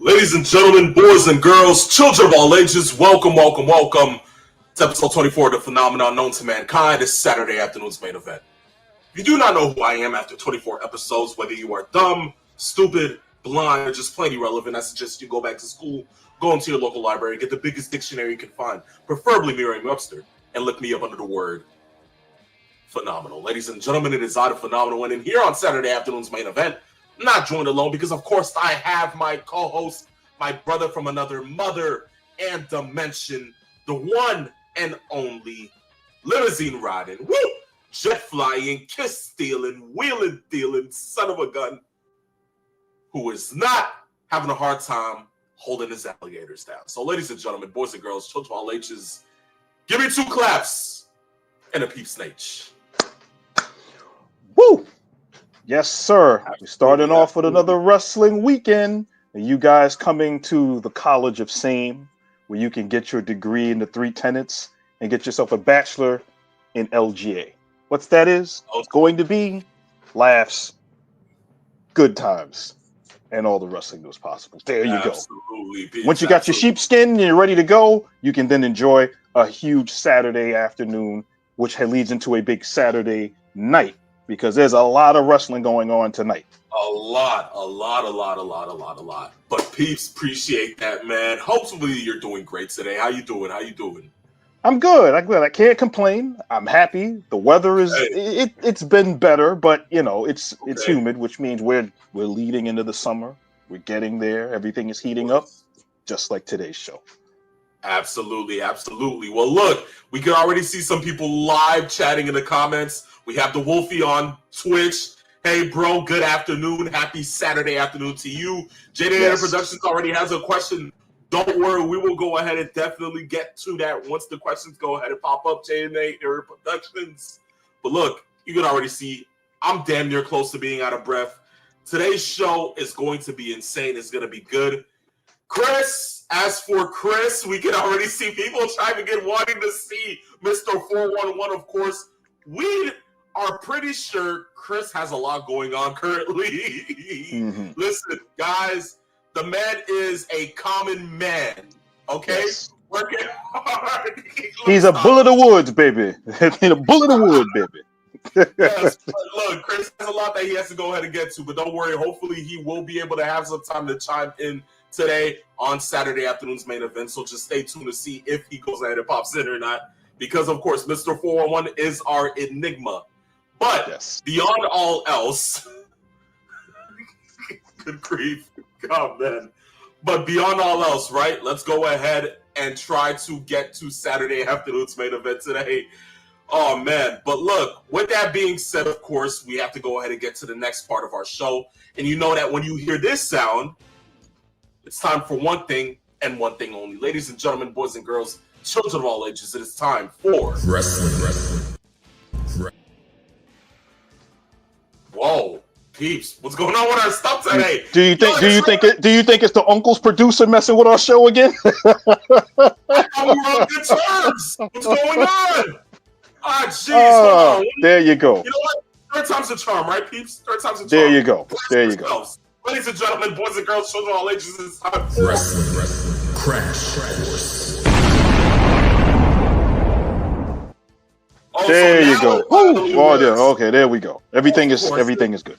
Ladies and gentlemen, boys and girls, children of all ages, welcome to episode 24 of the phenomenon known to mankind. This Saturday afternoon's main event. If you do not know who I am after 24 episodes, whether you are dumb, stupid, blind, or just plain irrelevant, I suggest you go back to school, go into your local library, get the biggest dictionary you can find, preferably Merriam-Webster, and look me up under the word phenomenal. Ladies and gentlemen, it is I, the phenomenal, and here on Saturday afternoon's main event, I'm not joined alone because, of course, I have my co-host, my brother from another mother and dimension, the one and only limousine riding, jet flying, kiss stealing, wheeling dealing son of a gun who is not having a hard time holding his alligators down. So, ladies and gentlemen, boys and girls, children of all ages, give me 2 claps and a peep snatch. Woo! Yes, sir. We're starting off with another wrestling weekend. And you guys coming to the College of Same, where you can get your degree in the 3 tenets and get yourself a bachelor in LGA. What's that is? It's going to be laughs, good times, and all the wrestling news possible. There you go. Once you got your sheepskin and you're ready to go, you can then enjoy a huge Saturday afternoon, which leads into a big Saturday night, because there's a lot of wrestling going on tonight. A lot. But peeps, appreciate that, man. Hopefully you're doing great today. How you doing? I'm good. I can't complain. I'm happy. The weather is it's been better, but it's humid, which means we're leading into the summer. We're getting there. Everything is heating up, just like today's show. Absolutely. Well, look, we can already see some people live chatting in the comments. We have the Wolfie on Twitch. Hey, bro, good afternoon. Happy Saturday afternoon to you. JDA Productions already has a question. Don't worry, we will go ahead and definitely get to that once the questions go ahead and pop up. JDA Productions. But look, you can already see I'm damn near close to being out of breath. Today's show is going to be insane. It's going to be good. Chris, as for Chris, we can already see people wanting to see Mr. 411, of course. We are pretty sure Chris has a lot going on currently. Mm-hmm. Listen, guys, the man is a common man, okay? Yes. Working hard. He's a bull of the woods, baby. He's a bull of the wood, baby. Yes, but look, Chris has a lot that he has to go ahead and get to, but don't worry. Hopefully, he will be able to have some time to chime in today on Saturday afternoon's main event. So just stay tuned to see if he goes ahead and pops in or not, because, of course, Mr. 411 is our enigma. But beyond all else, good grief, God, man. But beyond all else, right? Let's go ahead and try to get to Saturday afternoon's main event today. Oh, man. But look, with that being said, of course, we have to go ahead and get to the next part of our show. And you know that when you hear this sound, it's time for one thing and one thing only. Ladies and gentlemen, boys and girls, children of all ages, it is time for wrestling. Whoa, peeps! What's going on with our stuff today? Do you think it's the uncle's producer messing with our show again? I thought we were on good terms. What's going on? Ah, jeez. There you go. You know what? Third time's a charm, right, peeps? Third time's a charm. There you go. Ladies and gentlemen, boys and girls, children of all ages, it's time for Wrestling Crash Course. There you go. Oh, yeah. Okay, there we go. Everything is good.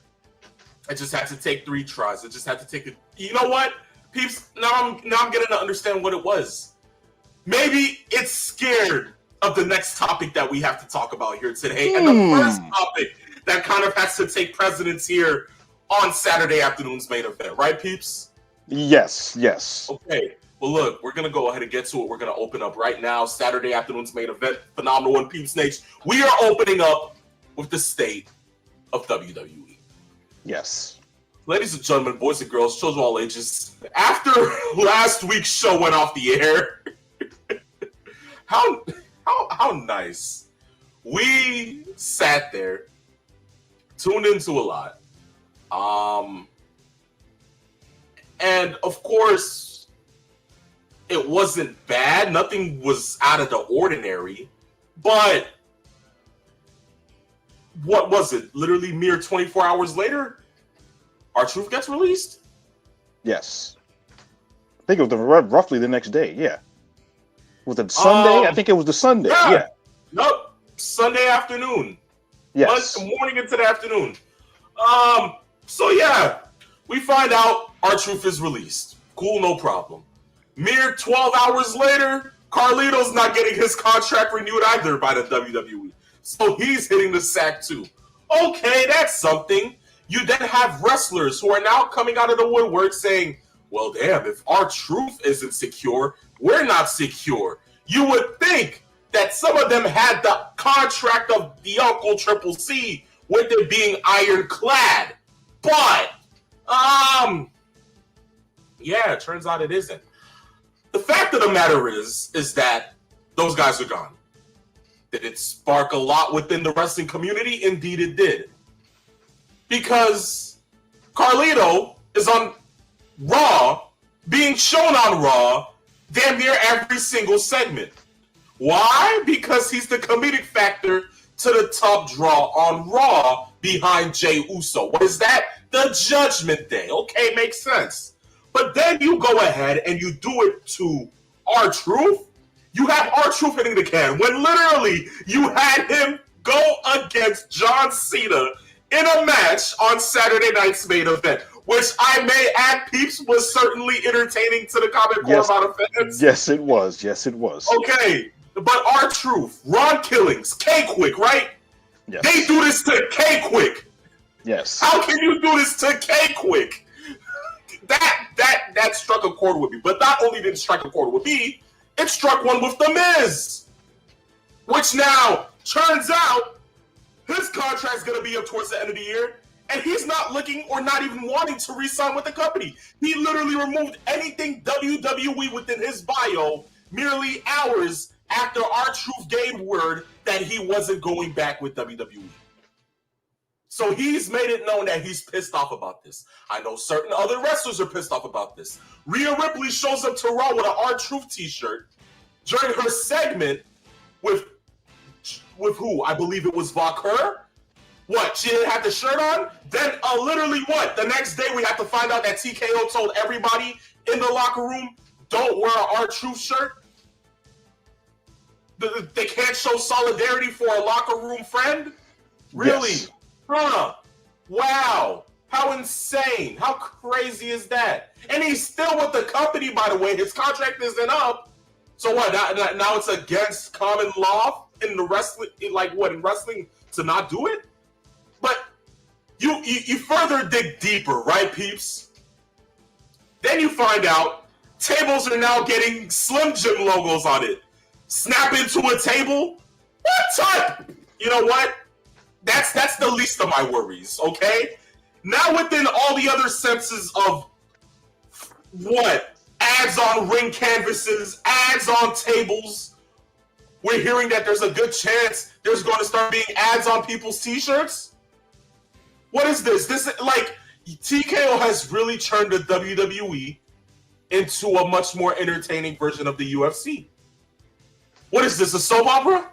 I just had to take 3 tries. I just had to take it. You know what, peeps? Now I'm getting to understand what it was. Maybe it's scared of the next topic that we have to talk about here today, and the first topic that kind of has to take precedence here on Saturday afternoon's main event, right, peeps? Yes. Okay. Well, look, we're going to go ahead and get to it. We're going to open up right now. Saturday afternoon's main event, Phenomenal One Peeps Nation. We are opening up with the state of WWE. Yes. Ladies and gentlemen, boys and girls, children of all ages, after last week's show went off the air, how nice. We sat there, tuned into a lot. And of course, it wasn't bad. Nothing was out of the ordinary. But what was it? Literally mere 24 hours later, R-Truth gets released? Yes. I think it was roughly the next day, yeah. Was it Sunday? I think it was the Sunday, yeah. Nope. Sunday afternoon. Yes. Morning into the afternoon. So yeah, we find out R-Truth is released. Cool, no problem. Mere 12 hours later, Carlito's not getting his contract renewed either by the WWE. So he's hitting the sack too. Okay, that's something. You then have wrestlers who are now coming out of the woodwork saying, well, damn, if R-Truth isn't secure, we're not secure. You would think that some of them had the contract of the Uncle Triple C with it being ironclad. But, yeah, it turns out it isn't. The fact of the matter is that those guys are gone. Did it spark a lot within the wrestling community? Indeed it did. Because Carlito is on Raw, being shown on Raw, damn near every single segment. Why? Because he's the comedic factor to the top draw on Raw behind Jey Uso. What is that? The Judgment Day. Okay, makes sense. But then you go ahead and you do it to R-Truth. You have R-Truth hitting the can when literally you had him go against John Cena in a match on Saturday night's main event, which I may add, peeps, was certainly entertaining to the comment core amount of fans. Yes, it was. Okay, but R-Truth, Ron Killings, K-Quick, right? Yes. They do this to K-Quick. Yes. How can you do this to K-Quick? That struck a chord with me. But not only did it strike a chord with me, it struck one with The Miz. Which now turns out his contract's going to be up towards the end of the year, and he's not looking or not even wanting to re-sign with the company. He literally removed anything WWE within his bio merely hours after R-Truth gave word that he wasn't going back with WWE. So he's made it known that he's pissed off about this. I know certain other wrestlers are pissed off about this. Rhea Ripley shows up to Raw with an R-Truth t-shirt during her segment with who? I believe it was Vaquer. What? She didn't have the shirt on? Then literally what? The next day we have to find out that TKO told everybody in the locker room, don't wear an R-Truth shirt? They can't show solidarity for a locker room friend? Really? Yes. Huh. Wow. How insane. How crazy is that? And he's still with the company, by the way. His contract isn't up. So what? Now it's against common law in the wrestling, in wrestling to not do it? But you further dig deeper, right, peeps? Then you find out tables are now getting Slim Jim logos on it. Snap into a table? What type? You know what? That's the least of my worries, okay? Now within all the other senses of what? Ads on ring canvases, ads on tables. We're hearing that there's a good chance there's going to start being ads on people's t-shirts. What is this? TKO has really turned the WWE into a much more entertaining version of the UFC. What is this, a soap opera?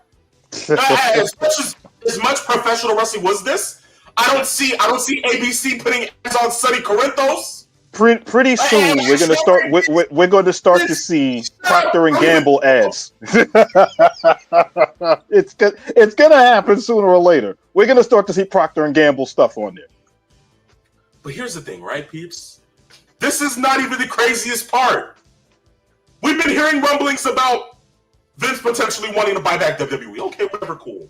As much professional wrestling was this, I don't see ABC putting ads on Sonny Corinthos. Pretty soon we're gonna start. We're going to start to see Procter and Gamble ads. It's gonna happen sooner or later. We're gonna start to see Procter and Gamble stuff on there. But here's the thing, right, peeps? This is not even the craziest part. We've been hearing rumblings about Vince potentially wanting to buy back WWE. Okay, whatever, cool.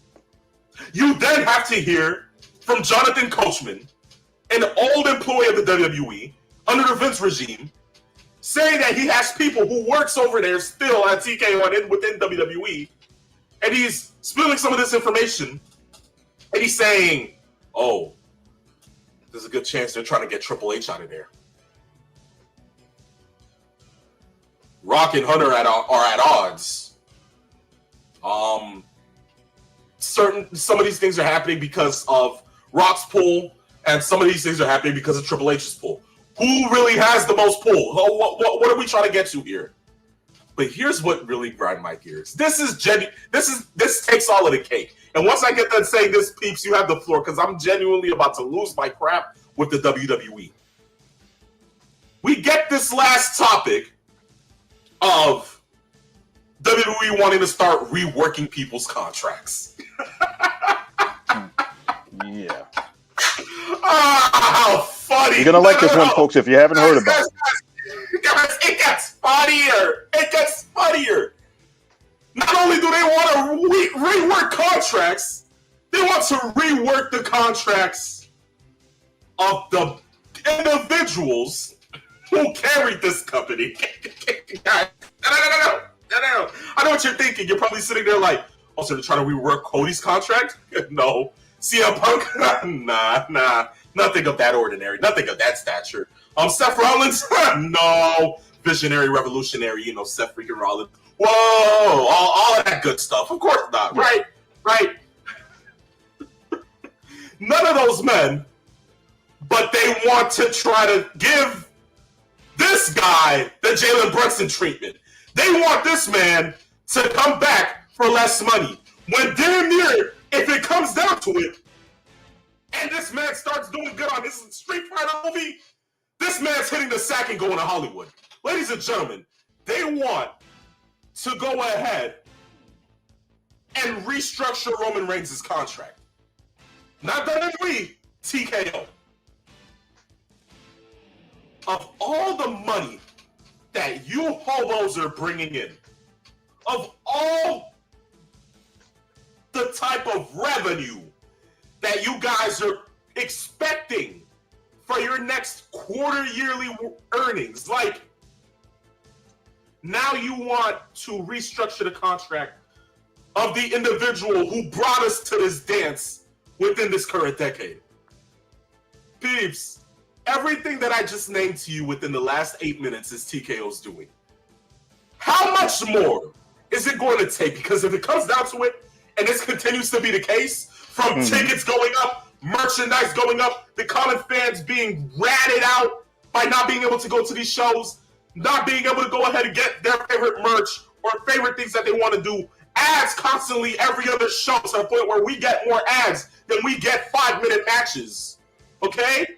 You then have to hear from Jonathan Coachman, an old employee of the WWE under the Vince regime, saying that he has people who works over there still at TKO and within WWE, and he's spilling some of this information, and he's saying, "Oh, there's a good chance they're trying to get Triple H out of there." Rock and Hunter are at odds. Some of these things are happening because of Rock's pull, and some of these things are happening because of Triple H's pull. Who really has the most pull? What are we trying to get to here? But here's what really grind my gears. This takes all of the cake. And once I get done saying this, peeps, you have the floor, because I'm genuinely about to lose my crap with the WWE. We get this last topic of WWE wanting to start reworking people's contracts. Yeah. How funny. You're gonna like this one, folks, if you haven't heard about it. Guys, it gets funnier. It gets funnier. Not only do they want to rework contracts, they want to rework the contracts of the individuals who carried this company. No. I know what you're thinking. You're probably sitting there like, oh, so they're trying to rework Cody's contract? No. CM Punk? Nah. Nothing of that ordinary. Nothing of that stature. Seth Rollins? No. Visionary, revolutionary, Seth freaking Rollins. Whoa. All of that good stuff. Of course not. Right. None of those men, but they want to try to give this guy the Jalen Brunson treatment. They want this man to come back for less money. When damn near, if it comes down to it, and this man starts doing good on his Street Fighter movie, this man's hitting the sack and going to Hollywood. Ladies and gentlemen, they want to go ahead and restructure Roman Reigns' contract. Not WWE, TKO. Of all the money that you hobos are bringing in, of all the type of revenue that you guys are expecting for your next quarter yearly earnings, like, now you want to restructure the contract of the individual who brought us to this dance within this current decade. Peeps, everything that I just named to you within the last 8 minutes is TKO's doing. How much more is it going to take? Because if it comes down to it, and this continues to be the case, from tickets going up, merchandise going up, the common fans being ratted out by not being able to go to these shows, not being able to go ahead and get their favorite merch or favorite things that they want to do, ads constantly every other show to the point where we get more ads than we get 5-minute matches. Okay?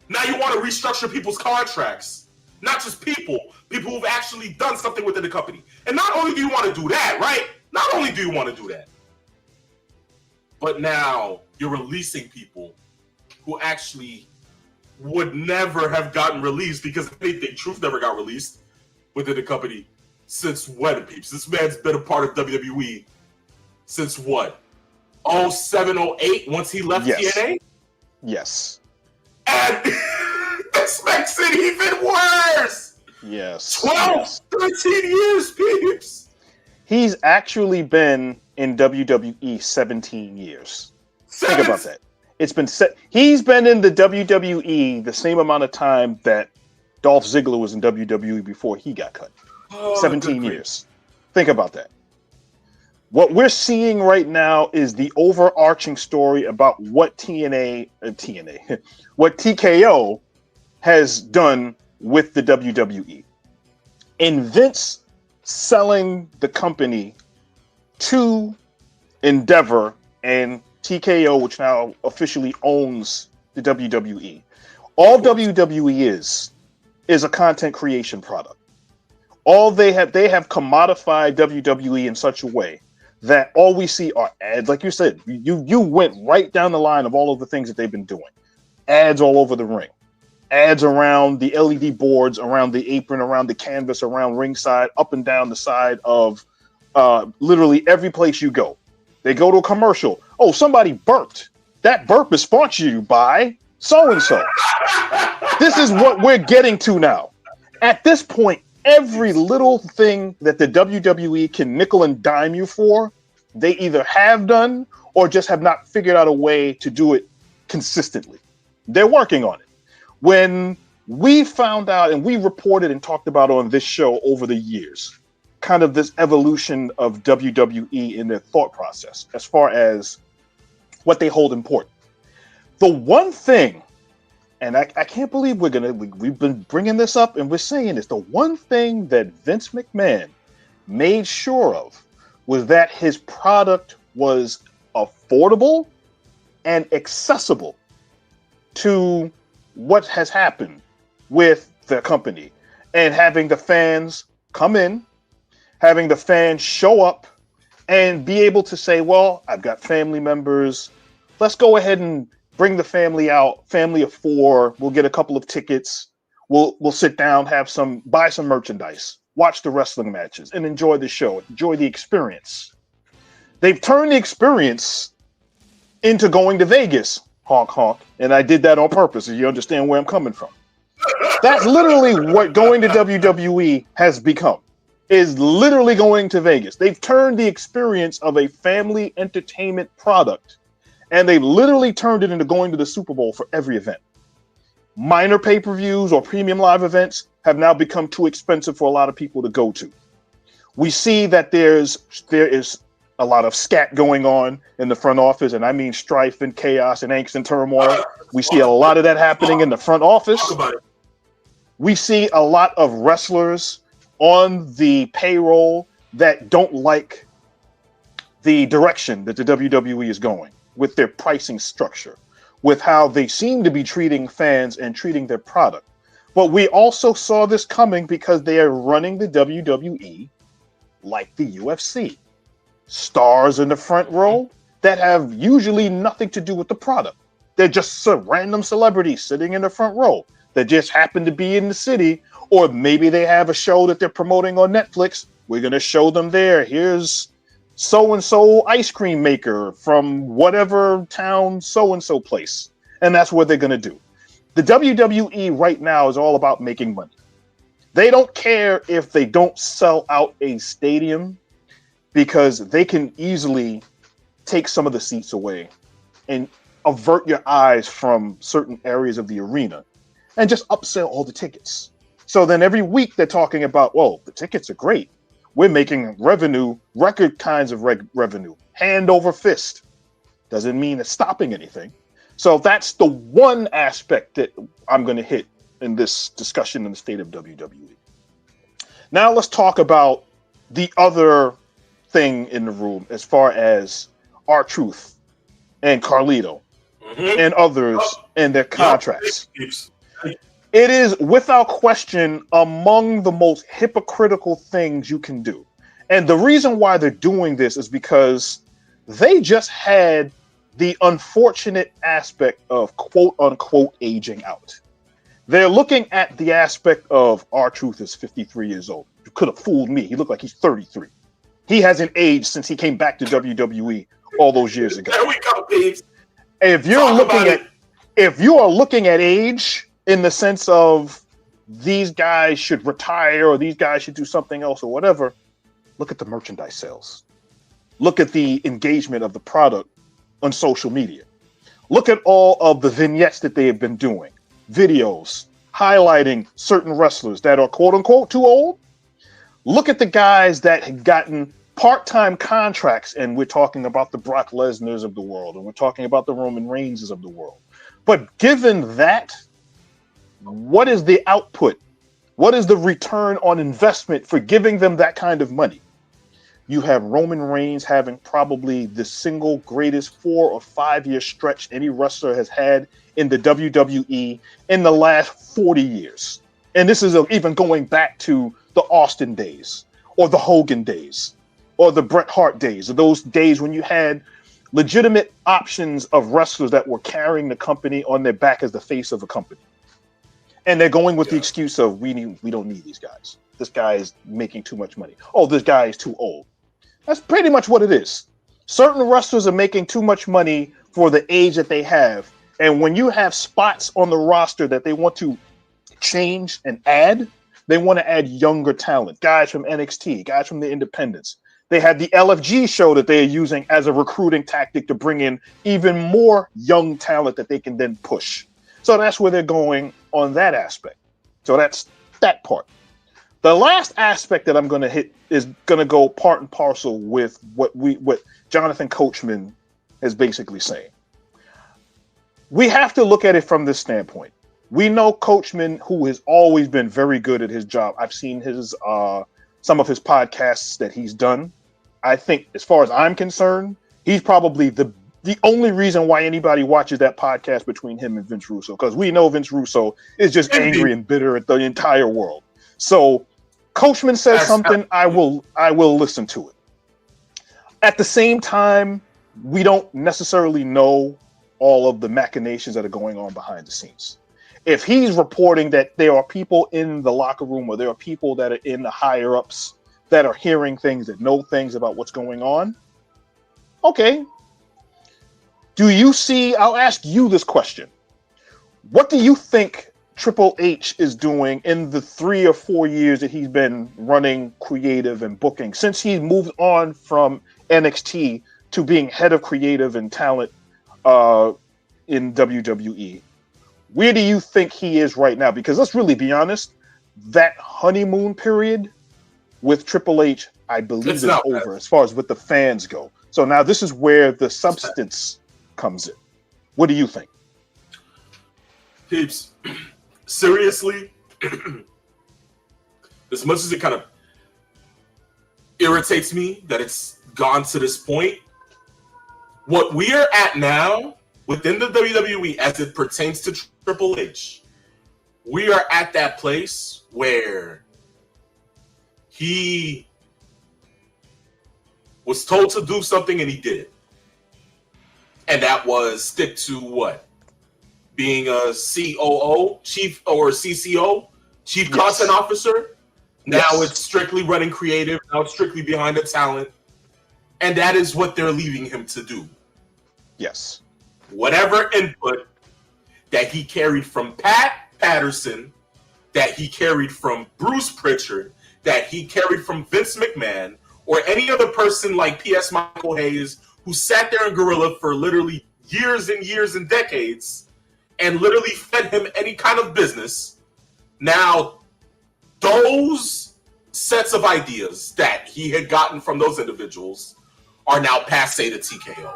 Now you want to restructure people's contracts. Not just people who've actually done something within the company. And not only do you want to do that, right? Not only do you want to do that, but now you're releasing people who actually would never have gotten released, because if anything, Truth never got released within the company since when, peeps? This man's been a part of WWE since what? 07, 08, once he left TNA? Yes. And this makes it even worse! Yes. 12, 13 years, peeps! He's actually been in WWE 17 years. Think about that. It's been he's been in the WWE the same amount of time that Dolph Ziggler was in WWE before he got cut. 17 years. Think about that. What we're seeing right now is the overarching story about what what TKO has done with the WWE. And Vince selling the company to Endeavor and TKO, which now officially owns the WWE. All WWE is a content creation product. All they have commodified WWE in such a way that all we see are ads. Like you said, you went right down the line of all of the things that they've been doing. Ads all over the ring, ads around the LED boards, around the apron, around the canvas, around ringside, up and down the side of literally every place you go. They go to a commercial. Oh, somebody burped. That burp is sponsored by so-and-so. This is what we're getting to now. At this point, every little thing that the WWE can nickel and dime you for, they either have done or just have not figured out a way to do it consistently. They're working on it. When we found out and we reported and talked about on this show over the years, kind of this evolution of WWE in their thought process as far as what they hold important. The one thing, and I can't believe we've been bringing this up and we're saying this, the one thing that Vince McMahon made sure of was that his product was affordable and accessible to what has happened with the company and having the fans come in, having the fans show up and be able to say, well, I've got family members. Let's go ahead and bring the family out, family of 4. We'll get a couple of tickets. We'll sit down, buy some merchandise, watch the wrestling matches and enjoy the show, enjoy the experience. They've turned the experience into going to Vegas, honk, honk. And I did that on purpose, so you understand where I'm coming from. That's literally what going to WWE has become, is literally going to Vegas. They've turned the experience of a family entertainment product, and they've literally turned it into going to the Super Bowl for every event. Minor pay-per-views or premium live events have now become too expensive for a lot of people to go to. We see that there is a lot of scat going on in the front office, and I mean strife and chaos and angst and turmoil. We see a lot of that happening in the front office. We see a lot of wrestlers on the payroll that don't like the direction that the WWE is going with their pricing structure, with how they seem to be treating fans and treating their product. But we also saw this coming because they are running the WWE like the UFC. Stars in the front row that have usually nothing to do with the product. They're just some random celebrities sitting in the front row that just happen to be in the city, or maybe they have a show that they're promoting on Netflix. We're going to show them there. Here's so-and-so ice cream maker from whatever town, so-and-so place. And that's what they're going to do. The WWE right now is all about making money. They don't care if they don't sell out a stadium, because they can easily take some of the seats away and avert your eyes from certain areas of the arena and just upsell all the tickets. So then every week they're talking about, well, the tickets are great. We're making revenue, record kinds of revenue, hand over fist. Doesn't mean it's stopping anything. So that's the one aspect that I'm going to hit in this discussion in the state of WWE. Now let's talk about the other thing in the room as far as R-Truth and Carlito and others and their contracts. It is without question among the most hypocritical things you can do. And the reason why they're doing this is because they just had the unfortunate aspect of quote unquote aging out. They're looking at the aspect of R-Truth is 53 years old. You could have fooled me. He looked like he's 33. He hasn't aged since he came back to WWE all those years ago. There we go, Peeps. If you are looking at age in the sense of these guys should retire or these guys should do something else or whatever, look at the merchandise sales. Look at the engagement of the product on social media. Look at all of the vignettes that they have been doing, videos highlighting certain wrestlers that are quote unquote too old. Look at the guys that have gotten part-time contracts, and we're talking about the Brock Lesnar's of the world, and we're talking about the Roman Reigns's of the world. But given that, what is the output? What is the return on investment for giving them that kind of money? You have Roman Reigns having probably the single greatest 4 or 5 year stretch any wrestler has had in the WWE in the last 40 years. And this is even going back to the Austin days or the Hogan days or the Bret Hart days, or those days when you had legitimate options of wrestlers that were carrying the company on their back as the face of a company. And they're going with the excuse of we don't need these guys. This guy is making too much money. Oh, this guy is too old. That's pretty much what it is. Certain wrestlers are making too much money for the age that they have. And when you have spots on the roster that they want to change and add, they want to add younger talent, guys from NXT, guys from the independents. They have the LFG show that they are using as a recruiting tactic to bring in even more young talent that they can then push. So that's where they're going on that aspect. So that's that part. The last aspect that I'm going to hit is going to go part and parcel with what Jonathan Coachman is basically saying. We have to look at it from this standpoint. We know Coachman, who has always been very good at his job. I've seen his some of his podcasts that he's done. I think, as far as I'm concerned, he's probably the only reason why anybody watches that podcast between him and Vince Russo, because we know Vince Russo is just angry and bitter at the entire world. So Coachman says something, I will listen to it. At the same time, we don't necessarily know all of the machinations that are going on behind the scenes. If he's reporting that there are people in the locker room or there are people that are in the higher ups that are hearing things, that know things about what's going on, okay. Do you see, I'll ask you this question. What do you think Triple H is doing in the 3 or 4 years that he's been running creative and booking, since he moved on from NXT to being head of creative and talent in WWE? Where do you think he is right now? Because let's really be honest, that honeymoon period with Triple H, I believe, is over as far as what the fans go. So now this is where the substance comes in. What do you think? Peeps, seriously, as much as it kind of irritates me that it's gone to this point, what we are at now within the WWE as it pertains to Triple H, we are at that place where he was told to do something and he did it. And that was stick to what? Being a COO, chief or CCO, chief content officer. Now it's strictly running creative. Now it's strictly behind the talent. And that is what they're leaving him to do. Yes. Whatever input that he carried from Pat Patterson, that he carried from Bruce Pritchard, that he carried from Vince McMahon, or any other person like P.S. Michael Hayes, who sat there in Gorilla for literally years and years and decades and literally fed him any kind of business. Now, those sets of ideas that he had gotten from those individuals are now passe to TKO.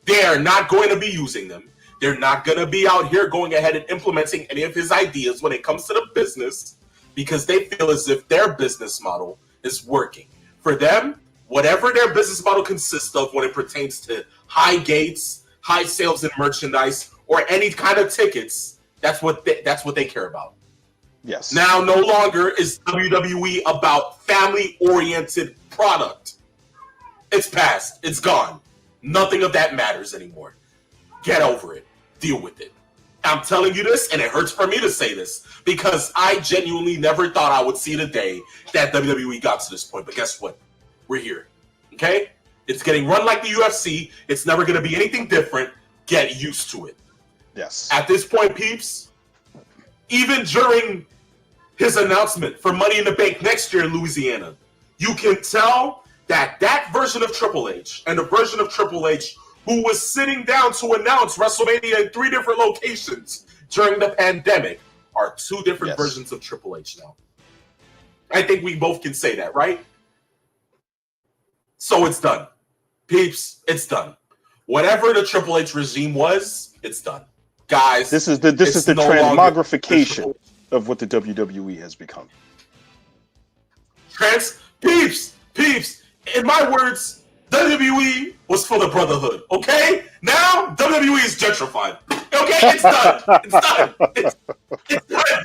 They are not going to be using them. They're not going to be out here going ahead and implementing any of his ideas when it comes to the business, because they feel as if their business model is working. For them, whatever their business model consists of when it pertains to high gates, high sales and merchandise, or any kind of tickets, that's what they care about. Yes. Now, no longer is WWE about family-oriented product. It's past. It's gone. Nothing of that matters anymore. Get over it. Deal with it. I'm telling you this, and it hurts for me to say this, because I genuinely never thought I would see the day that WWE got to this point. But guess what? We're here. Okay? It's getting run like the UFC. It's never going to be anything different. Get used to it. Yes. At this point, peeps, even during his announcement for Money in the Bank next year in Louisiana, you can tell that version of Triple H and the version of Triple H who was sitting down to announce WrestleMania in 3 different locations during the pandemic are 2 different versions of Triple H now. I think we both can say that, right? So it's done. Peeps, it's done. Whatever the Triple H regime was, it's done. Guys, this is the transmogrification of what the WWE has become. Peeps, In my words, WWE was for the brotherhood. Okay, now WWE is gentrified. Okay, it's done. It's done. It's done.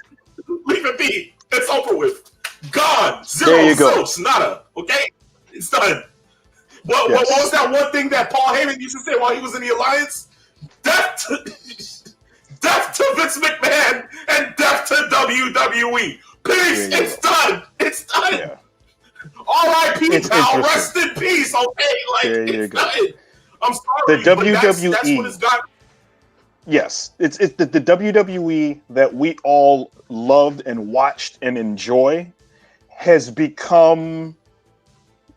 Leave it be. It's over with. Gone. Zero. Zilch. Nada. Okay, it's done. What was that one thing that Paul Heyman used to say while he was in the Alliance? Death to Vince McMahon and death to WWE. Peace. It's done. It's done. Yeah. R.I.P. pal. Rest in peace. Okay, like it's done. I'm sorry. The WWE. That's what it's got. Yes, it's the WWE that we all loved and watched and enjoy has become.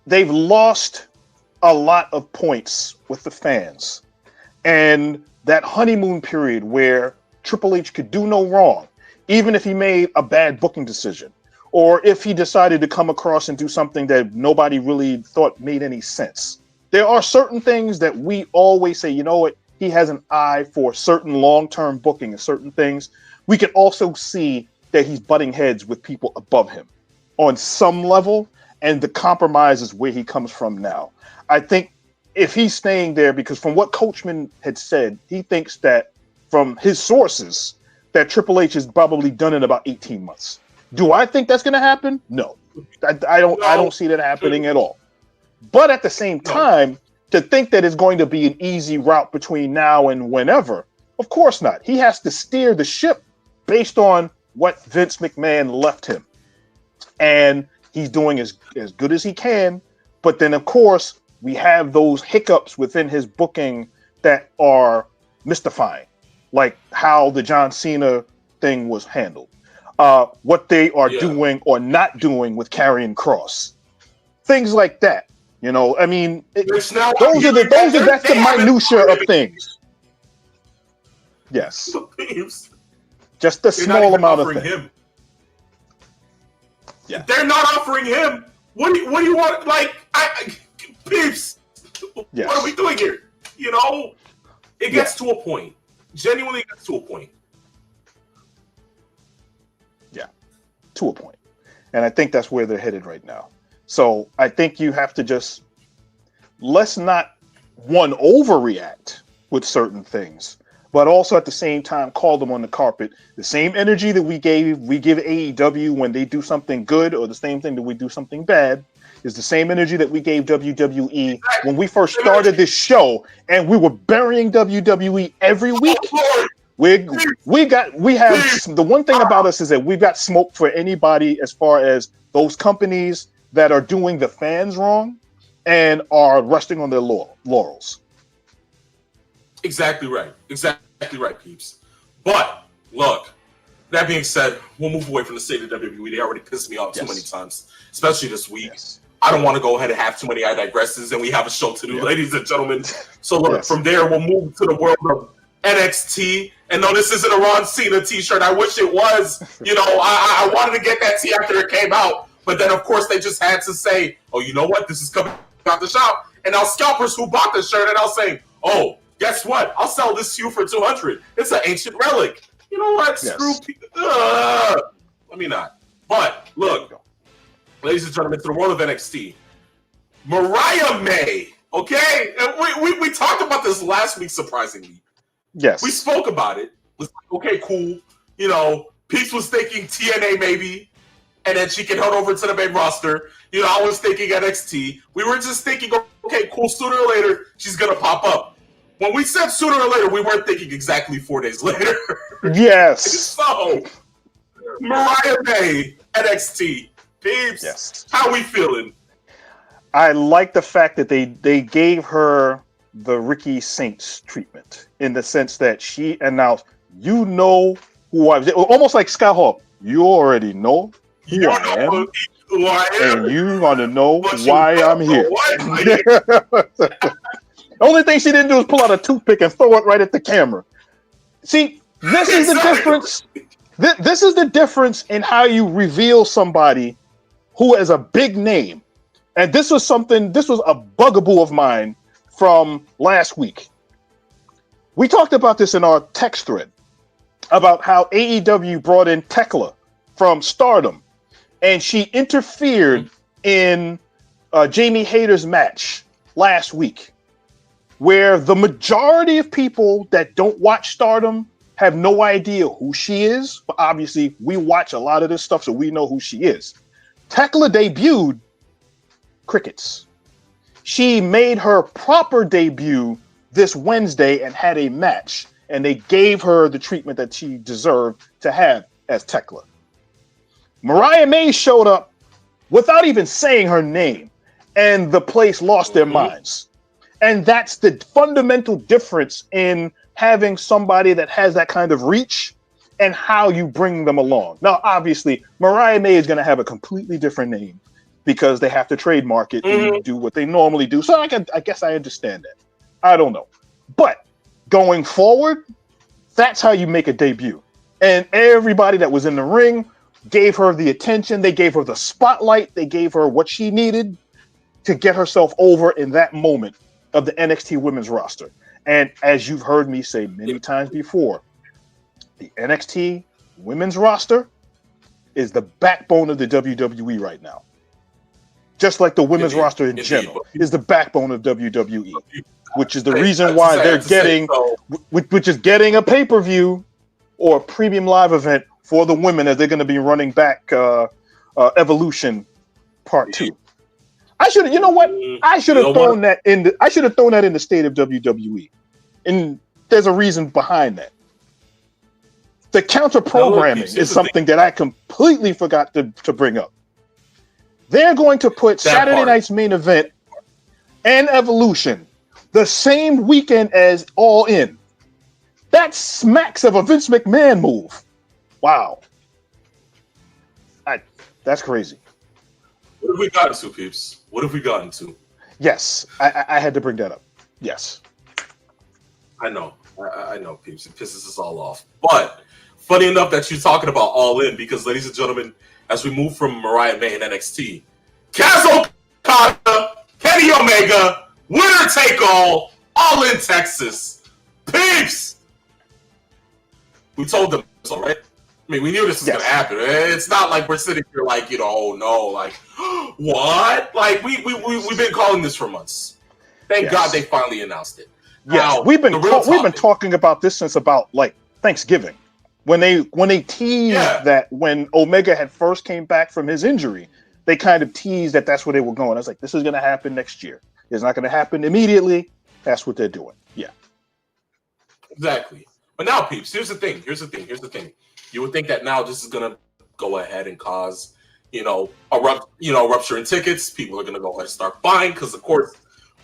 They've lost a lot of points with the fans, and that honeymoon period where Triple H could do no wrong, even if he made a bad booking decision, or if he decided to come across and do something that nobody really thought made any sense. There are certain things that we always say, you know what, he has an eye for certain long-term booking and certain things. We can also see that he's butting heads with people above him on some level, and the compromise is where he comes from now. I think if he's staying there, because from what Coachman had said, he thinks that from his sources that Triple H is probably done in about 18 months. Do I think that's going to happen? No, I don't see that happening at all. But at the same time, to think that it's going to be an easy route between now and whenever, of course not. He has to steer the ship based on what Vince McMahon left him. And he's doing as good as he can. But then, of course, we have those hiccups within his booking that are mystifying, like how the John Cena thing was handled, what they are doing or not doing with Karrion Kross, things like that. You know, I mean, that's the minutia of things. Yes, just a small amount of things. Yeah, they're not offering him. What do you want? Like, peeps, what are we doing here? You know, it gets to a point. Genuinely gets to a point. Yeah, to a point. And I think that's where they're headed right now. So I think you have to let's not overreact with certain things, but also at the same time call them on the carpet. The same energy that we give AEW when they do something good, or the same thing that we do something bad, is the same energy that we gave WWE when we first started this show, and we were burying WWE every week. The one thing about us is that we've got smoke for anybody as far as those companies that are doing the fans wrong and are resting on their laurels. Exactly right, peeps. But look, that being said, we'll move away from the state of WWE. They already pissed me off too many times, especially this week. I don't want to go ahead and have too many I digresses, and we have a show to do, ladies and gentlemen. So look, from there, we'll move to the world of NXT. And no, this isn't a Ron Cena t-shirt. I wish it was. You know, I wanted to get that tee after it came out. But then, of course, they just had to say, oh, you know what? This is coming out the shop. And now scalpers who bought the shirt and I'll say, oh, guess what? I'll sell this to you for $200. It's an ancient relic. You know what? Screw people. Let me not. But look, ladies and gentlemen, to the world of NXT, Mariah May. Okay, and we talked about this last week. Surprisingly, yes, we spoke about it. It was like, okay, cool. You know, Peach was thinking TNA maybe, and then she can head over to the main roster. You know, I was thinking NXT. We were just thinking, okay, cool. Sooner or later, she's gonna pop up. When we said sooner or later, we weren't thinking exactly 4 days later. Yes. So, Mariah May, NXT. Peeps, how we feeling? I like the fact that they gave her the Ricky Saints treatment, in the sense that she announced, you know who I am. Almost like Scott Hall. You already know who I am. And you want to know why I'm here. The only thing she didn't do is pull out a toothpick and throw it right at the camera. See, this is the difference. This is the difference in how you reveal somebody who has a big name. And this was a bugaboo of mine from last week. We talked about this in our text thread about how AEW brought in Tekla from Stardom, and she interfered in Jamie Hayter's match last week, where the majority of people that don't watch Stardom have no idea who she is, but obviously we watch a lot of this stuff, so we know who she is. Tekla debuted crickets. She made her proper debut this Wednesday and had a match, and they gave her the treatment that she deserved to have as Tekla. Mariah May showed up without even saying her name, and the place lost their minds. And that's the fundamental difference in having somebody that has that kind of reach and how you bring them along. Now, obviously, Mariah May is going to have a completely different name because they have to trademark it and do what they normally do. So I guess I understand that. I don't know. But going forward, that's how you make a debut. And everybody that was in the ring gave her the attention. They gave her the spotlight. They gave her what she needed to get herself over in that moment of the NXT women's roster. And as you've heard me say many times before, the NXT women's roster is the backbone of the WWE right now. Just like the women's roster in general is the backbone of WWE, which is the reason why they're getting, which is getting a pay-per-view or a premium live event for the women as they're going to be running back Evolution Part 2. I should, you know what? I should have thrown that in. I should have thrown that in the state of WWE, and there's a reason behind that. The counter programming is something that I completely forgot to bring up. They're going to put Saturday night's main event and Evolution the same weekend as All In. That smacks of a Vince McMahon move. Wow, that's crazy. What have we gotten to, peeps? What have we gotten to? Yes, I had to bring that up. Yes. I know, peeps. It pisses us all off. But funny enough that you're talking about All In, because, ladies and gentlemen, as we move from Mariah May and NXT, Kaz Okada, Kenny Omega, winner take all in Texas. Peeps! We told them so, right? I mean, we knew this was going to happen. It's not like we're sitting here like, oh no, like, what? Like, we've been calling this for months. Thank God they finally announced it. Yes, now, we've been talking about this since about like Thanksgiving. When they teased that when Omega had first came back from his injury, they kind of teased that that's where they were going. I was like, this is going to happen next year. It's not going to happen immediately. That's what they're doing. Yeah. Exactly. But now, peeps, here's the thing. You would think that now this is going to go ahead and cause, a rupture in tickets. People are going to go ahead and start buying because, of course,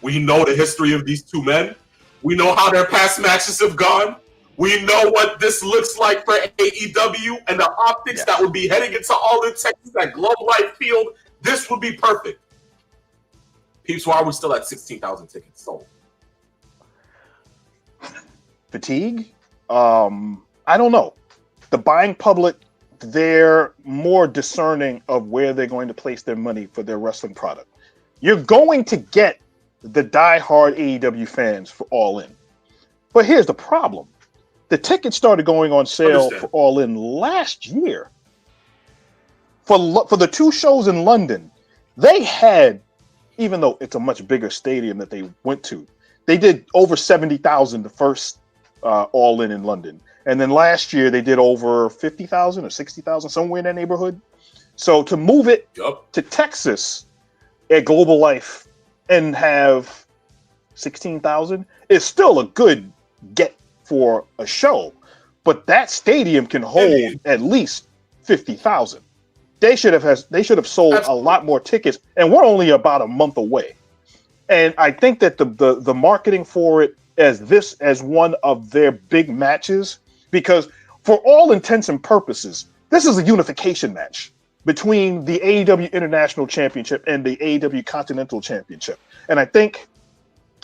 we know the history of these two men. We know how their past matches have gone. We know what this looks like for AEW and the optics that would be heading into All In Texas at Globe Life Field. This would be perfect. Peeps, why are we still at 16,000 tickets sold? Fatigue? I don't know. The buying public, they're more discerning of where they're going to place their money for their wrestling product. You're going to get the diehard AEW fans for All In. But here's the problem. The tickets started going on sale for All In last year. For the two shows in London, they had, even though it's a much bigger stadium that they went to, they did over 70,000 the first All In London. And then last year they did over 50,000 or 60,000, somewhere in that neighborhood. So to move it to Texas at Global Life and have 16,000 is still a good get for a show, but that stadium can hold at least 50,000. They should have sold a lot more tickets, and we're only about a month away. And I think that the marketing for it as one of their big matches, because for all intents and purposes, this is a unification match between the AEW International Championship and the AEW Continental Championship. And I think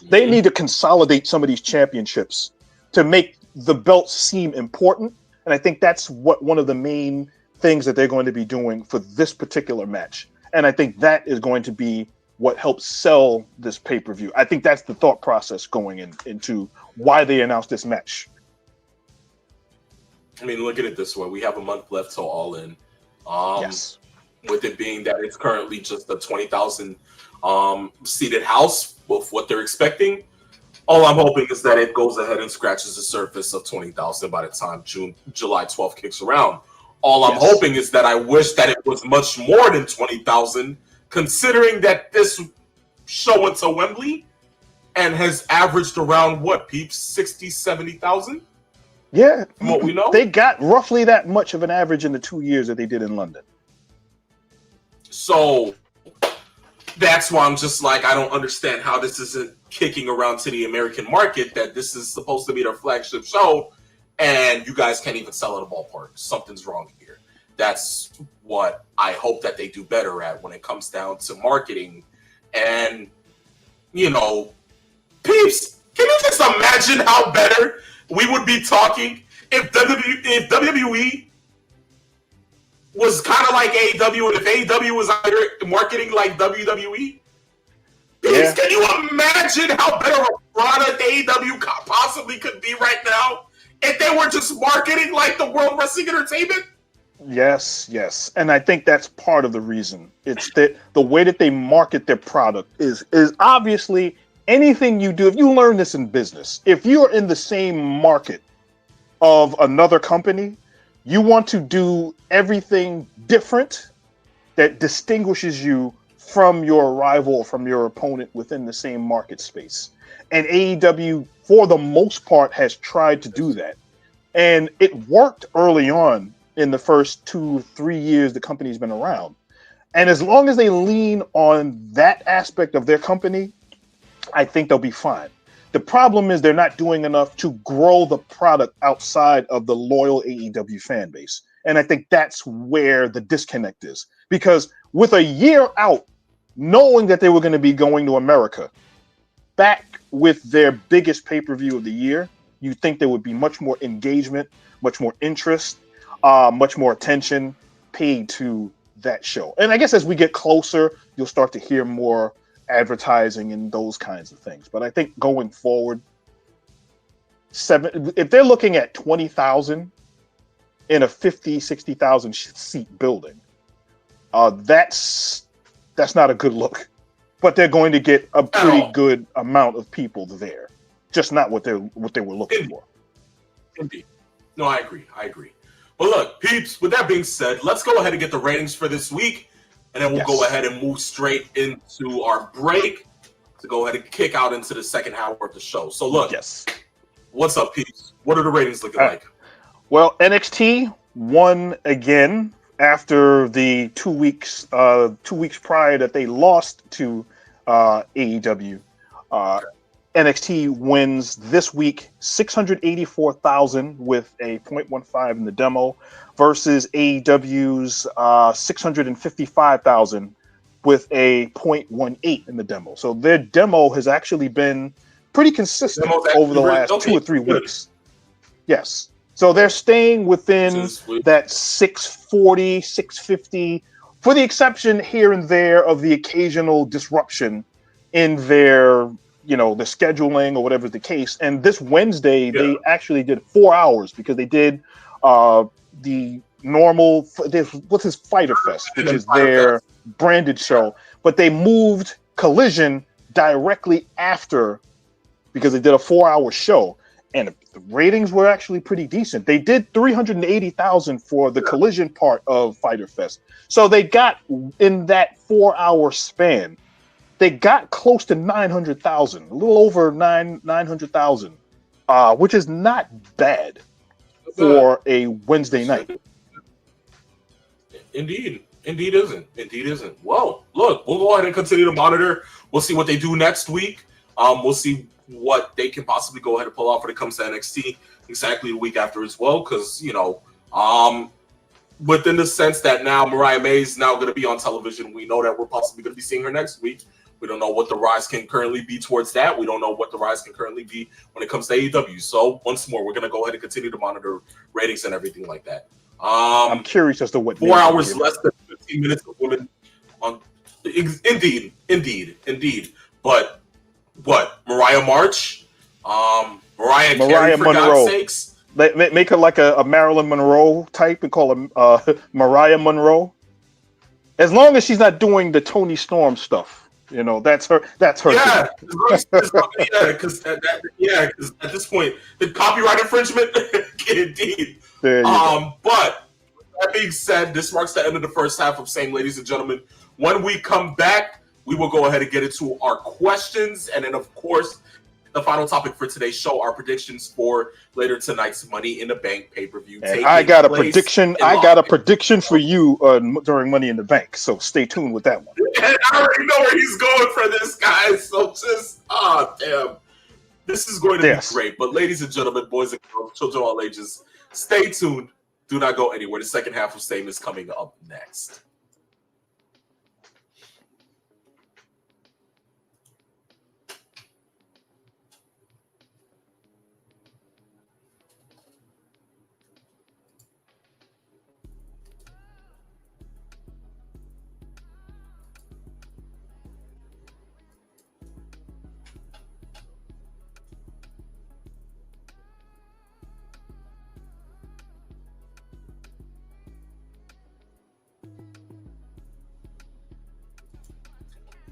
they need to consolidate some of these championships to make the belts seem important. And I think that's what one of the main things that they're going to be doing for this particular match. And I think that is going to be what helps sell this pay-per-view. I think that's the thought process going into why they announced this match. I mean, look at it this way. We have a month left till All In. Yes. With it being that it's currently just a 20,000 seated house with what they're expecting. All I'm hoping is that it goes ahead and scratches the surface of 20,000 by the time July 12th kicks around. All I'm hoping is that I wish that it was much more than 20,000, considering that this show went to Wembley and has averaged around what, peeps, 60, 70,000? Yeah, from what we know. They got roughly that much of an average in the 2 years that they did in London. So that's why I'm just like, I don't understand how this isn't kicking around to the American market, that this is supposed to be their flagship show, and you guys can't even sell at a ballpark. Something's wrong here. That's what I hope that they do better at when it comes down to marketing. And, you know, peeps, can you just imagine how better we would be talking if WWE was kind of like AEW, and if AEW was either marketing like WWE? Peeps, can you imagine how better a product AEW possibly could be right now if they were just marketing like the World Wrestling Entertainment? Yes. And I think that's part of the reason. It's that the way that they market their product is obviously anything you do. If you learn this in business, if you're in the same market of another company, you want to do everything different that distinguishes you from your rival, from your opponent within the same market space. And AEW, for the most part, has tried to do that. And it worked early on in the first 2-3 years the company's been around. And as long as they lean on that aspect of their company, I think they'll be fine. The problem is they're not doing enough to grow the product outside of the loyal AEW fan base. And I think that's where the disconnect is. Because with a year out, knowing that they were going to be going to America, back with their biggest pay-per-view of the year, you think there would be much more engagement, much more interest, much more attention paid to that show. And I guess as we get closer, you'll start to hear more advertising and those kinds of things. But I think going forward, if they're looking at 20,000 in a 50, 60,000 seat building, that's not a good look. But they're going to get a pretty good amount of people there. Just not what they were looking for. Indeed. No, I agree. But look, peeps, with that being said, let's go ahead and get the ratings for this week, and then we'll go ahead and move straight into our break to go ahead and kick out into the second hour of the show. So look, what's up, peeps? What are the ratings looking like? Well, NXT won again after the 2 weeks prior that they lost to AEW. NXT wins this week 684,000 with a 0.15 in the demo versus AEW's 655,000 with a 0.18 in the demo. So their demo has actually been pretty consistent over the last 2 or 3 weeks. Yes. So they're staying within that 640, 650, for the exception here and there of the occasional disruption in their the scheduling or whatever the case. And this Wednesday, they actually did 4 hours because they did the normal, what's his Fighter Fest, which is their branded show. But they moved Collision directly after because they did a 4-hour show. And the ratings were actually pretty decent. They did 380,000 for the Collision part of Fighter Fest. So they got, in that 4-hour span, they got close to 900,000, a little over 900,000, which is not bad for a Wednesday night. Indeed isn't. Well, look, we'll go ahead and continue to monitor. We'll see what they do next week. We'll see what they can possibly go ahead and pull off when it comes to NXT exactly the week after as well, because within the sense that now Mariah May is now going to be on television, we know that we're possibly going to be seeing her next week. We don't know what the rise can currently be towards that. We don't know what the rise can currently be when it comes to AEW. So once more, we're going to go ahead and continue to monitor ratings and everything like that. I'm curious as to what 4 hours less than 15 minutes of women on. Indeed. But what? Mariah March, Mariah Carey, for Monroe. God's sakes. Make her like a Marilyn Monroe type and call her Mariah Monroe. As long as she's not doing the Tony Storm stuff. You know, that's her. That's her. Yeah, because at this point, the copyright infringement, indeed. There you go. But that being said, this marks the end of the first half of Same, ladies and gentlemen. When we come back, we will go ahead and get into our questions, and then of course, the final topic for today's show, our predictions for later tonight's Money in the Bank pay-per-view. And I got a prediction. I got a prediction for you during Money in the Bank. So stay tuned with that one. And I already know where he's going for this, guys. So just, damn. This is going to be great. But ladies and gentlemen, boys and girls, children of all ages, stay tuned. Do not go anywhere. The second half of Same is coming up next.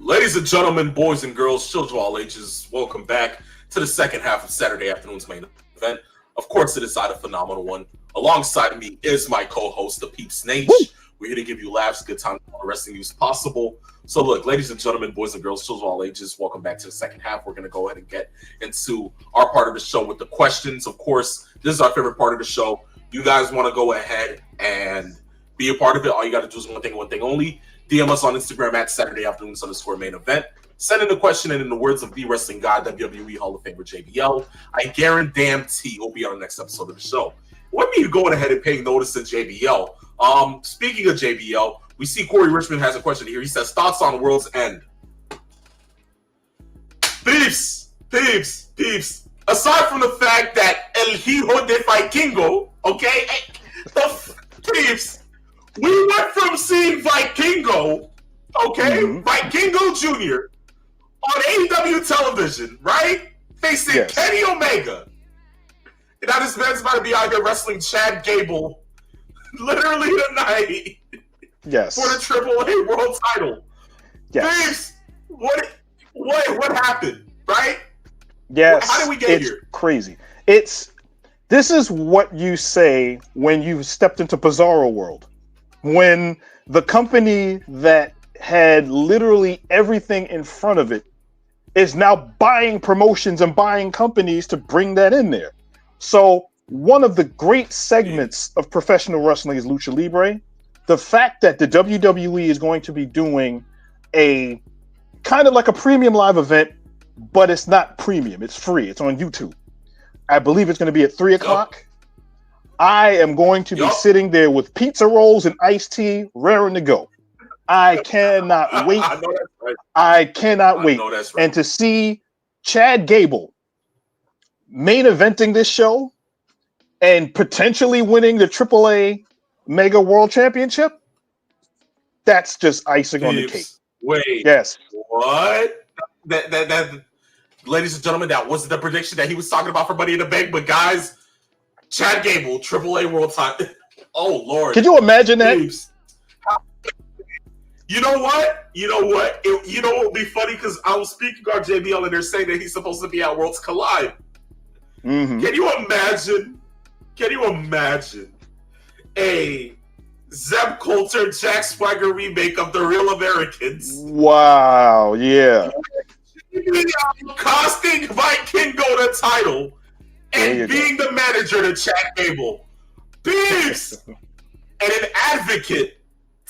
Ladies and gentlemen, boys and girls, children of all ages, welcome back to the second half of Saturday afternoon's main event. Of course, it is a phenomenal one. Alongside me is my co-host, the Peeps Nate. We're here to give you laughs, good time, all the wrestling news possible. So look, ladies and gentlemen, boys and girls, children of all ages, welcome back to the second half. We're going to go ahead and get into our part of the show with the questions. Of course, this is our favorite part of the show. You guys want to go ahead and be a part of it. All you got to do is one thing only. DM us on Instagram at Saturday Afternoons _main event. Send in a question, and in the words of the wrestling guy, WWE Hall of Famer JBL, I guarantee he'll be on the next episode of the show. What me going ahead and paying notice to JBL? Speaking of JBL, we see Corey Richmond has a question here. He says, thoughts on World's End? Peeps. Aside from the fact that El Hijo de Vikingo, okay, peeps, we went from seeing Vikingo, okay, Vikingo Jr. on AEW television, right? Facing Kenny Omega. And now this man's about to be out here wrestling Chad Gable literally tonight for the AAA World title. Yes. Peeps, what happened, right? Yes. How did we get here? It's crazy. This is what you say when you stepped into Bizarro World. When the company that had literally everything in front of it is now buying promotions and buying companies to bring that in there. So one of the great segments of professional wrestling is Lucha Libre. The fact that the WWE is going to be doing a kind of like a premium live event, but it's not premium. It's free. It's on YouTube. I believe it's going to be at 3 o'clock. I am going to be sitting there with pizza rolls and iced tea, raring to go. I cannot wait. I know that's right. I cannot wait. That's right. And to see Chad Gable main eventing this show and potentially winning the AAA Mega World Championship, that's just icing on the cake. Wait. Yes. What? That ladies and gentlemen, that wasn't the prediction that he was talking about for Money in the Bank, but guys, Chad Gable, AAA World title. Oh, Lord. Could you imagine that? You know what? You know what would be funny? Because I was speaking on JBL and they're saying that he's supposed to be at Worlds Collide. Mm-hmm. Can you imagine a Zeb Coulter, Jack Swagger remake of The Real Americans? Wow, yeah. Costing Vikingo the title and being the manager to Chad Gable. Peace! And an advocate